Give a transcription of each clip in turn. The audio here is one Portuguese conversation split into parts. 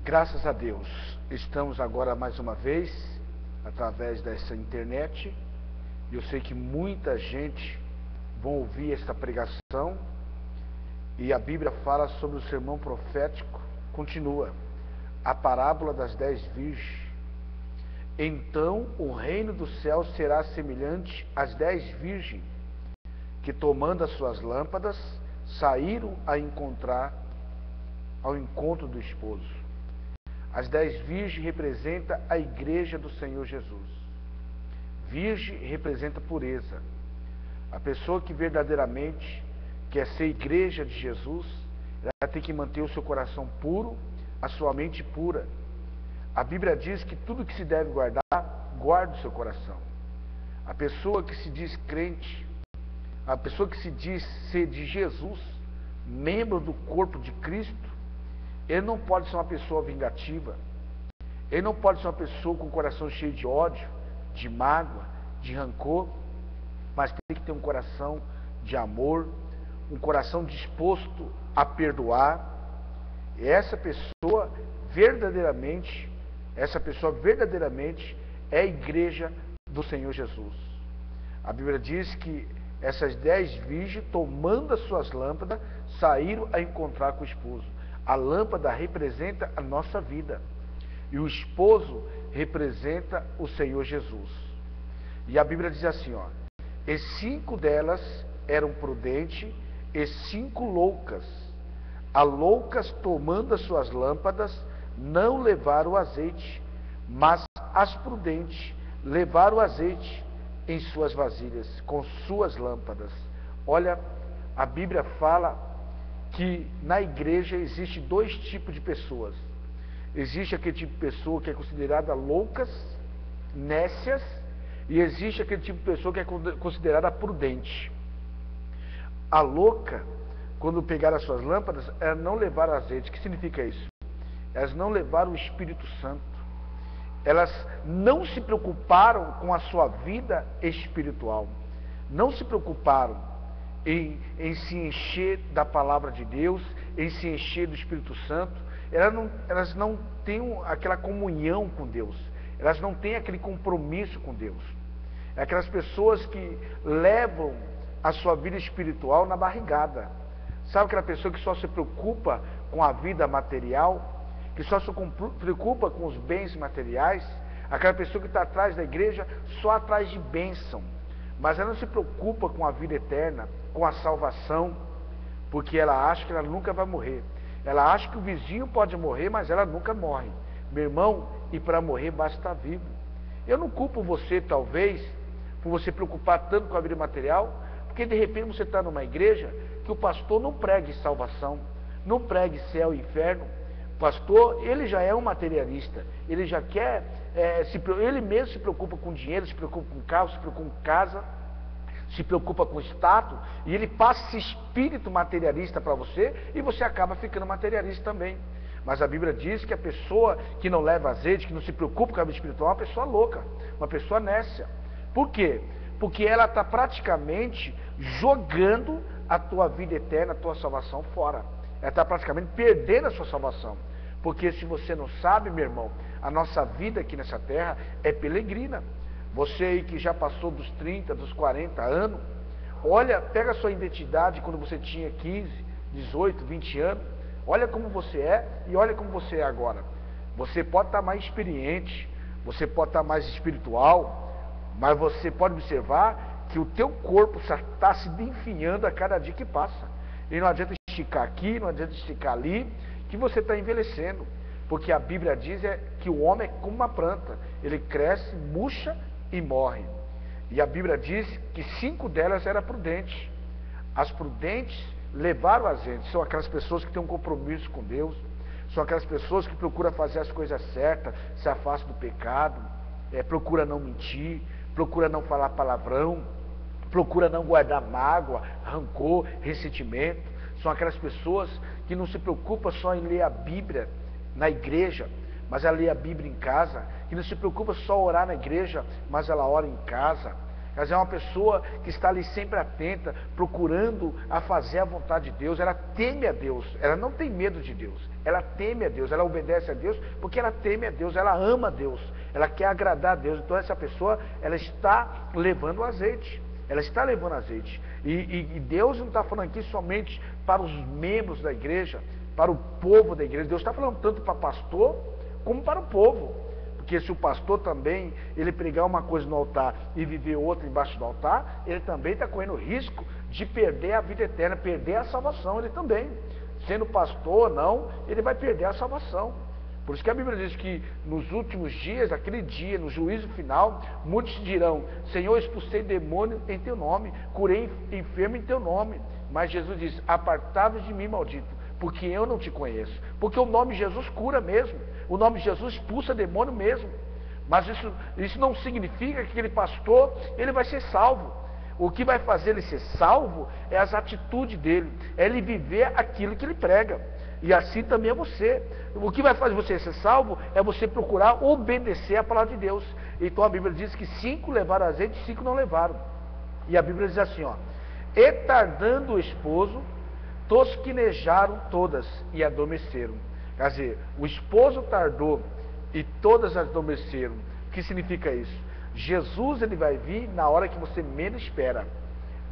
Graças a Deus, estamos agora mais uma vez, através dessa internet. Eu sei que muita gente vai ouvir esta pregação, e a Bíblia fala sobre o sermão profético, continua, a parábola das 10 virgens. Então o reino dos céus será semelhante às 10 virgens, que tomando as suas lâmpadas, saíram ao encontro do esposo. As 10 virgens representam a igreja do Senhor Jesus. Virgem representa pureza. A pessoa que verdadeiramente quer ser igreja de Jesus, ela tem que manter o seu coração puro, a sua mente pura. A Bíblia diz que tudo que se deve guardar, guarde o seu coração. A pessoa que se diz crente, a pessoa que se diz ser de Jesus, membro do corpo de Cristo, ele não pode ser uma pessoa vingativa, ele não pode ser uma pessoa com o coração cheio de ódio, de mágoa, de rancor, mas tem que ter um coração de amor, um coração disposto a perdoar. E essa pessoa verdadeiramente é a igreja do Senhor Jesus. A Bíblia diz que essas 10 virgens, tomando as suas lâmpadas, saíram a encontrar com o esposo. A lâmpada representa a nossa vida, e o esposo representa o Senhor Jesus. E a Bíblia diz assim, ó: e 5 delas eram prudentes e 5 loucas. As loucas, tomando as suas lâmpadas, não levaram o azeite, mas as prudentes levaram o azeite em suas vasilhas, com suas lâmpadas. Olha, a Bíblia fala que na igreja existe 2 tipos de pessoas. Existe aquele tipo de pessoa que é considerada loucas, nécias, e existe aquele tipo de pessoa que é considerada prudente. A louca, quando pegaram as suas lâmpadas, elas não levaram azeite. O que significa isso? Elas não levaram o Espírito Santo. Elas não se preocuparam com a sua vida espiritual. Não se preocuparam em se encher da palavra de Deus, em se encher do Espírito Santo. Elas não têm aquela comunhão com Deus, elas não têm aquele compromisso com Deus. É aquelas pessoas que levam a sua vida espiritual na barrigada. Sabe aquela pessoa que só se preocupa com a vida material, que só se preocupa com os bens materiais? Aquela pessoa que está atrás da igreja só atrás de bênção, mas ela não se preocupa com a vida eterna, com a salvação, porque ela acha que ela nunca vai morrer. Ela acha que o vizinho pode morrer, mas ela nunca morre. Meu irmão, e para morrer basta estar vivo. Eu não culpo você, talvez, por você preocupar tanto com a vida material, porque de repente você está numa igreja que o pastor não pregue salvação, não pregue céu e inferno. O pastor, ele já é um materialista, ele já quer, ele mesmo se preocupa com dinheiro, se preocupa com carro, se preocupa com casa, se preocupa com status, e ele passa esse espírito materialista para você, e você acaba ficando materialista também. Mas a Bíblia diz que a pessoa que não leva azeite, que não se preocupa com a vida espiritual, é uma pessoa louca, uma pessoa nécia. Por quê? Porque ela está praticamente jogando a tua vida eterna, a tua salvação fora. Ela está praticamente perdendo a sua salvação. Porque se você não sabe, meu irmão, a nossa vida aqui nessa terra é peregrina. Você aí que já passou dos 30, dos 40 anos, olha, pega a sua identidade quando você tinha 15, 18, 20 anos, olha como você é e olha como você é agora. Você pode estar mais experiente, você pode estar mais espiritual, mas você pode observar que o teu corpo está se definhando a cada dia que passa. E não adianta esticar aqui, não adianta esticar ali, que você está envelhecendo. Porque a Bíblia diz que o homem é como uma planta, ele cresce, murcha e morre. E a Bíblia diz que 5 delas eram prudentes. As prudentes levaram o azeite. São aquelas pessoas que têm um compromisso com Deus, são aquelas pessoas que procuram fazer as coisas certas, se afastam do pecado, procura não mentir, procura não falar palavrão, procura não guardar mágoa, rancor, ressentimento. São aquelas pessoas que não se preocupam só em ler a Bíblia na igreja, mas ela lê a Bíblia em casa, que não se preocupa só orar na igreja, mas ela ora em casa. Quer dizer, é uma pessoa que está ali sempre atenta, procurando a fazer a vontade de Deus. Ela teme a Deus, ela não tem medo de Deus, ela teme a Deus, ela obedece a Deus porque ela teme a Deus, ela ama a Deus, ela quer agradar a Deus. Então essa pessoa, ela está levando azeite, ela está levando azeite. E Deus não está falando aqui somente para os membros da igreja, para o povo da igreja. Deus está falando tanto para pastor como para o povo. Porque se o pastor também, ele pregar uma coisa no altar e viver outra embaixo do altar, ele também está correndo risco de perder a vida eterna, perder a salvação, ele também. Sendo pastor ou não, ele vai perder a salvação. Por isso que a Bíblia diz que nos últimos dias, aquele dia, no juízo final, muitos dirão: Senhor, expulsei demônio em teu nome, curei enfermo em teu nome. Mas Jesus diz: apartai-vos de mim, maldito, porque eu não te conheço. Porque o nome de Jesus cura mesmo, o nome de Jesus expulsa demônio mesmo. Mas isso não significa que aquele pastor, ele vai ser salvo. O que vai fazer ele ser salvo é as atitudes dele, é ele viver aquilo que ele prega. E assim também é você. O que vai fazer você ser salvo é você procurar obedecer a palavra de Deus. Então a Bíblia diz que 5 levaram azeite, 5 não levaram. E a Bíblia diz assim, ó: e tardando o esposo, tosquinejaram todas e adormeceram. Quer dizer, o esposo tardou e todas adormeceram. O que significa isso? Jesus, ele vai vir na hora que você menos espera.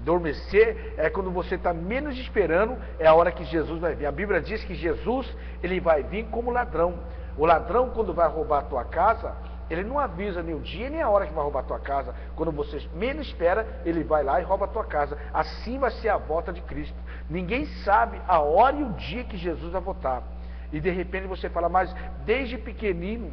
Adormecer é quando você está menos esperando, é a hora que Jesus vai vir. A Bíblia diz que Jesus, ele vai vir como ladrão. O ladrão, quando vai roubar a tua casa, ele não avisa nem o dia nem a hora que vai roubar a tua casa. Quando você menos espera, ele vai lá e rouba a tua casa. Assim vai ser a volta de Cristo. Ninguém sabe a hora e o dia que Jesus vai voltar. E de repente você fala: mas desde pequenino,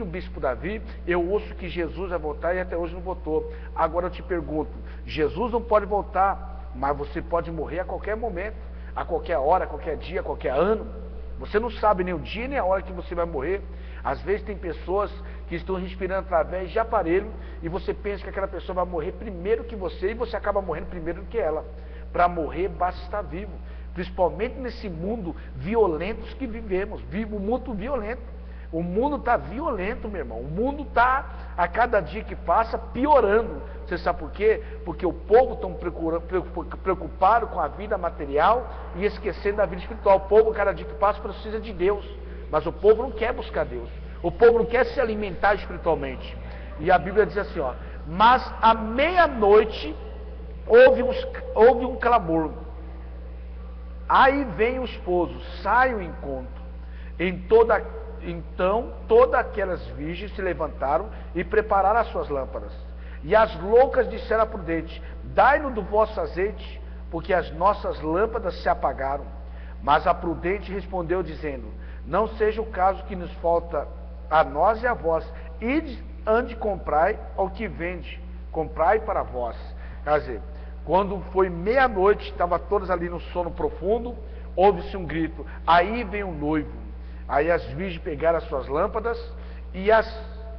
bispo Davi, eu ouço que Jesus vai voltar e até hoje não voltou. Agora eu te pergunto, Jesus não pode voltar, mas você pode morrer a qualquer momento, a qualquer hora, a qualquer dia, a qualquer ano. Você não sabe nem o dia nem a hora que você vai morrer. Às vezes tem pessoas que estão respirando através de aparelho e você pensa que aquela pessoa vai morrer primeiro que você e você acaba morrendo primeiro do que ela. Para morrer basta estar vivo. Principalmente nesse mundo violento que vivemos, um mundo violento. O mundo está violento, meu irmão. O mundo está, a cada dia que passa, piorando. Você sabe por quê? Porque o povo está preocupado com a vida material e esquecendo da vida espiritual. O povo, cada dia que passa, precisa de Deus. Mas o povo não quer buscar Deus. O povo não quer se alimentar espiritualmente. E a Bíblia diz assim, ó: mas à meia-noite houve um clamor. Aí vem o esposo, sai ao encontro. Então todas aquelas virgens se levantaram e prepararam as suas lâmpadas. E as loucas disseram à prudente: dai-nos do vosso azeite, porque as nossas lâmpadas se apagaram. Mas a prudente respondeu dizendo: não seja o caso que nos falta a nós e a vós. Ide, ande, comprai ao que vende, comprai para vós. Quer dizer, quando foi meia-noite, estava todas ali no sono profundo, houve-se um grito: aí vem o noivo. Aí as virgens pegaram as suas lâmpadas e as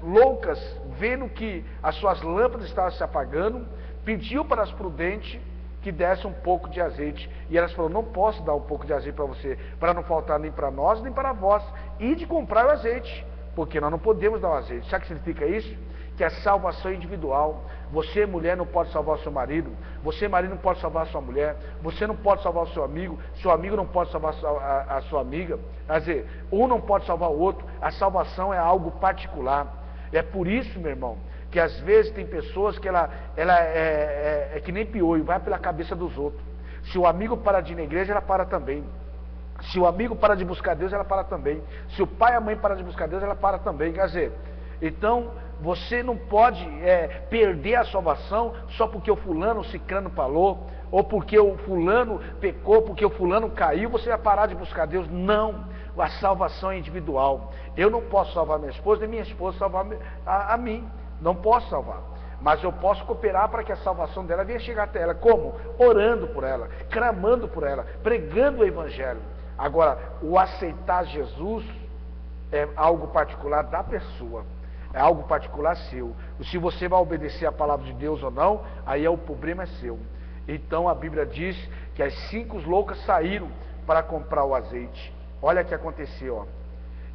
loucas, vendo que as suas lâmpadas estavam se apagando, pediu para as prudentes que desse um pouco de azeite. E elas falaram: não posso dar um pouco de azeite para você, para não faltar nem para nós, nem para vós. E de comprar o azeite, porque nós não podemos dar o azeite. Sabe o que significa isso? Que a salvação é individual. Você, mulher, não pode salvar o seu marido. Você, marido, não pode salvar a sua mulher. Você não pode salvar o seu amigo não pode salvar a sua amiga. Quer dizer, um não pode salvar o outro. A salvação é algo particular. É por isso, meu irmão, que às vezes tem pessoas que ela é que nem piolho, vai pela cabeça dos outros. Se o amigo para de ir na igreja, ela para também. Se o amigo para de buscar Deus, ela para também. Se o pai e a mãe para de buscar Deus, ela para também. Quer dizer, então você não pode perder a salvação só porque o fulano, o cicrano falou, ou porque o fulano pecou, porque o fulano caiu, você vai parar de buscar Deus. Não, a salvação é individual. Eu não posso salvar minha esposa, nem minha esposa salvar a mim. Não posso salvar, mas eu posso cooperar para que a salvação dela venha chegar até ela. Como? Orando por ela, clamando por ela, pregando o evangelho. Agora, o aceitar Jesus é algo particular da pessoa, é algo particular seu. Se você vai obedecer a palavra de Deus ou não, aí o problema é seu. Então a Bíblia diz que as 5 loucas saíram para comprar o azeite. Olha o que aconteceu, ó.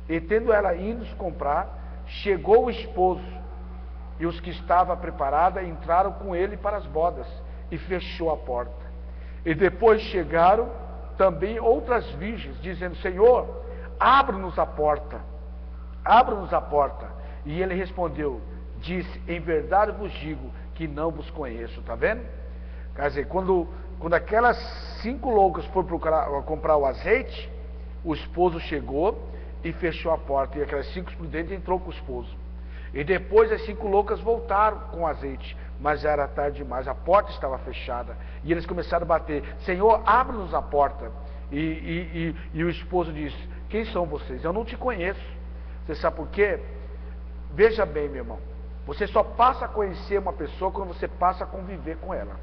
E tendo ela indo comprar, chegou o esposo. e os que estavam preparados entraram com ele para as bodas, e fechou a porta. E depois chegaram também outras virgens, dizendo: Senhor, abra-nos a porta, abra-nos a porta. E ele respondeu, disse: em verdade vos digo que não vos conheço. Está vendo? Quer dizer, quando aquelas 5 loucas foram comprar o azeite, o esposo chegou e fechou a porta, e aquelas 5 prudentes entrou com o esposo. E depois as 5 loucas voltaram com o azeite, mas já era tarde demais, a porta estava fechada, e eles começaram a bater: Senhor, abre-nos a porta. E o esposo disse: quem são vocês? Eu não te conheço. Você sabe por quê? Veja bem, meu irmão, você só passa a conhecer uma pessoa quando você passa a conviver com ela.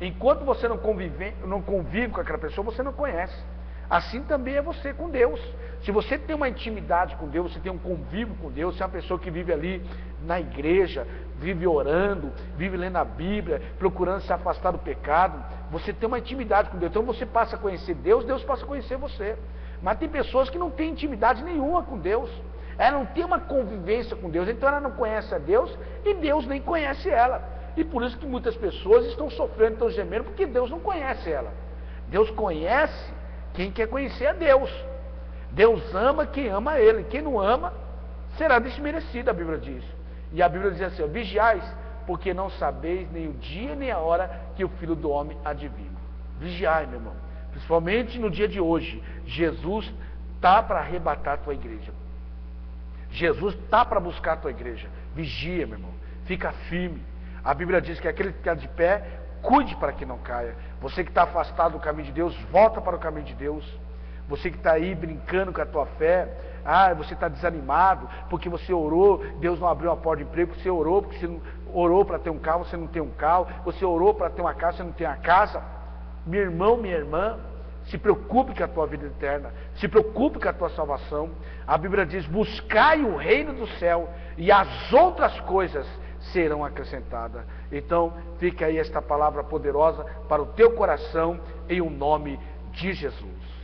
Enquanto você não convive com aquela pessoa, você não conhece. Assim também é você com Deus. Se você tem uma intimidade com Deus, você tem um convívio com Deus, você é uma pessoa que vive ali na igreja, vive orando, vive lendo a Bíblia, procurando se afastar do pecado, você tem uma intimidade com Deus. Então você passa a conhecer Deus, Deus passa a conhecer você. Mas tem pessoas que não têm intimidade nenhuma com Deus. Ela não tem uma convivência com Deus, então ela não conhece a Deus e Deus nem conhece ela. E por isso que muitas pessoas estão sofrendo, estão gemendo, porque Deus não conhece ela. Deus conhece quem quer conhecer a Deus. Deus ama quem ama a Ele. Quem não ama será desmerecido, a Bíblia diz. E a Bíblia diz assim: vigiais, porque não sabeis nem o dia nem a hora que o Filho do Homem há de vir. Vigiai, meu irmão. Principalmente no dia de hoje, Jesus está para arrebatar a tua igreja. Jesus está para buscar a tua igreja. Vigia, meu irmão. Fica firme. A Bíblia diz que aquele que está de pé, cuide para que não caia. Você que está afastado do caminho de Deus, volta para o caminho de Deus. Você que está aí brincando com a tua fé, você está desanimado porque você orou, Deus não abriu a porta de emprego. Você orou porque você não orou para ter um carro, você não tem um carro. Você orou para ter uma casa, você não tem a casa. Meu irmão, minha irmã, se preocupe com a tua vida eterna, se preocupe com a tua salvação. A Bíblia diz: buscai o reino do céu e as outras coisas serão acrescentadas. Então fica aí esta palavra poderosa para o teu coração, em o nome de Jesus.